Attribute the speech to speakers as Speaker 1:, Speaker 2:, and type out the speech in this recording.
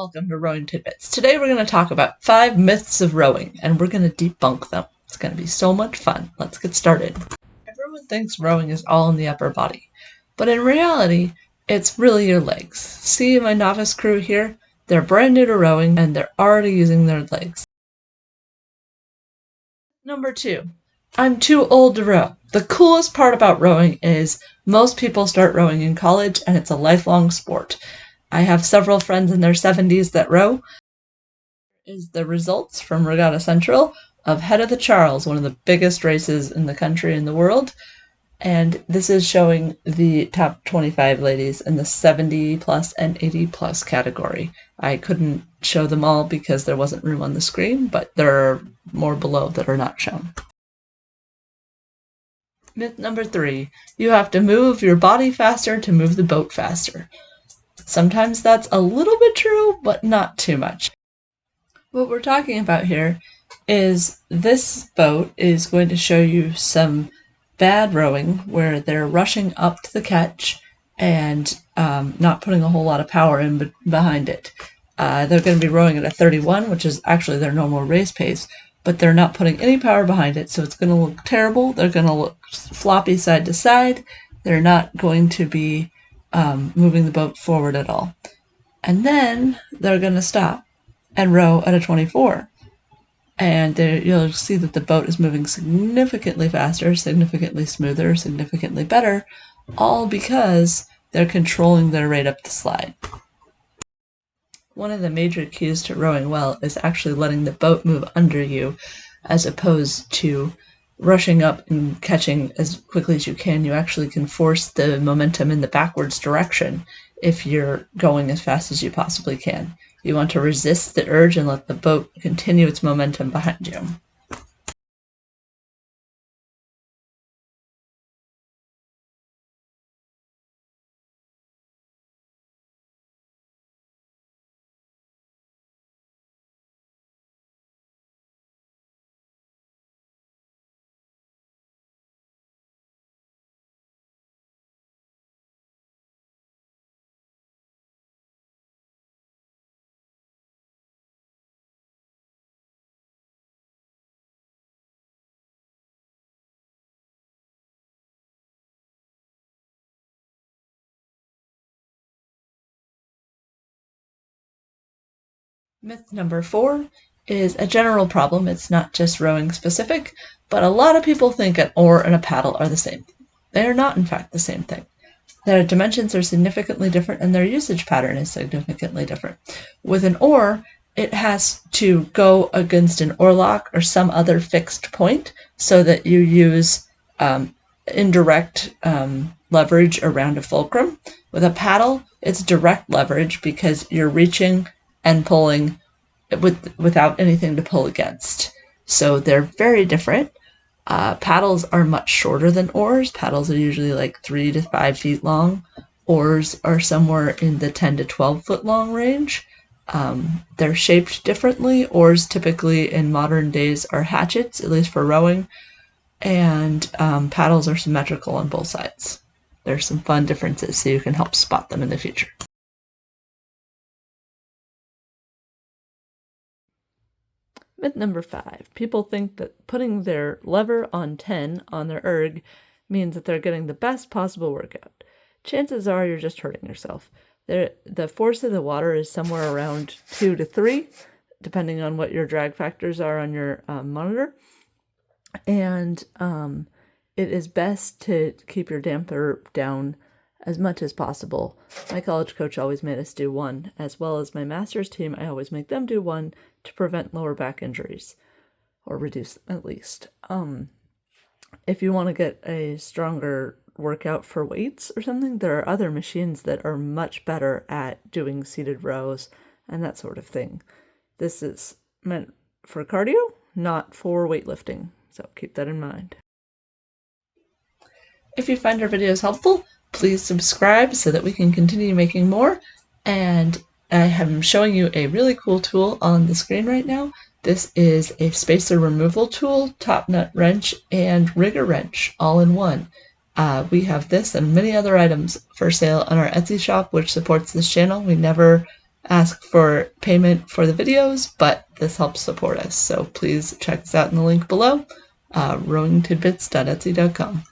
Speaker 1: welcome to Rowing Tidbits. Today we're going to talk about 5 myths of rowing, and we're going to debunk them. It's going to be so much fun. Let's get started. Everyone thinks rowing is all in the upper body, but in reality, it's really your legs. See my novice crew here? They're brand new to rowing, and they're already using their legs. Number 2. I'm too old to row. The coolest part about rowing is most people start rowing in college, and it's a lifelong sport. I have several friends in their 70s that row. Is the results from Regatta Central of Head of the Charles, one of the biggest races in the country and the world. And this is showing the top 25 ladies in the 70 plus and 80 plus category. I couldn't show them all because there wasn't room on the screen, but there are more below that are not shown. Myth number 3, you have to move your body faster to move the boat faster. Sometimes that's a little bit true, but not too much. What we're talking about here is this boat is going to show you some bad rowing where they're rushing up to the catch and not putting a whole lot of power in behind it. They're going to be rowing at a 31, which is actually their normal race pace, but they're not putting any power behind it, so it's going to look terrible. They're going to look floppy side to side. They're not going to be moving the boat forward at all. And then they're going to stop and row at a 24. And you'll see that the boat is moving significantly faster, significantly smoother, significantly better, all because they're controlling their rate up the slide. One of the major keys to rowing well is actually letting the boat move under you as opposed to rushing up and catching as quickly as you can. You actually can force the momentum in the backwards direction if you're going as fast as you possibly can. You want to resist the urge and let the boat continue its momentum behind you. Myth number 4 is a general problem. It's not just rowing specific, but a lot of people think an oar and a paddle are the same. They are not, in fact, the same thing. Their dimensions are significantly different and their usage pattern is significantly different. With an oar, it has to go against an oarlock or some other fixed point so that you use indirect leverage around a fulcrum. With a paddle, it's direct leverage because you're reaching and pulling without anything to pull against. So they're very different. Paddles are much shorter than oars. Paddles are usually like 3 to 5 feet long. Oars are somewhere in the 10 to 12 foot long range. They're shaped differently. Oars typically in modern days are hatchets, at least for rowing, and paddles are symmetrical on both sides. There's some fun differences so you can help spot them in the future. Myth number 5. People think that putting their lever on 10 on their erg means that they're getting the best possible workout. Chances are you're just hurting yourself. The force of the water is somewhere around 2 to 3, depending on what your drag factors are on your monitor. And it is best to keep your damper down as much as possible. My college coach always made us do 1, as well as my master's team, I always make them do 1 to prevent lower back injuries, or reduce them at least. If you want to get a stronger workout for weights or something, there are other machines that are much better at doing seated rows and that sort of thing. This is meant for cardio, not for weightlifting, so keep that in mind. If you find our videos helpful, please subscribe so that we can continue making more. And I am showing you a really cool tool on the screen right now. This is a spacer removal tool, top nut wrench, and rigger wrench all in one. We have this and many other items for sale on our Etsy shop, which supports this channel. We never ask for payment for the videos, but this helps support us. So please check us out in the link below, rowingtidbits.etsy.com.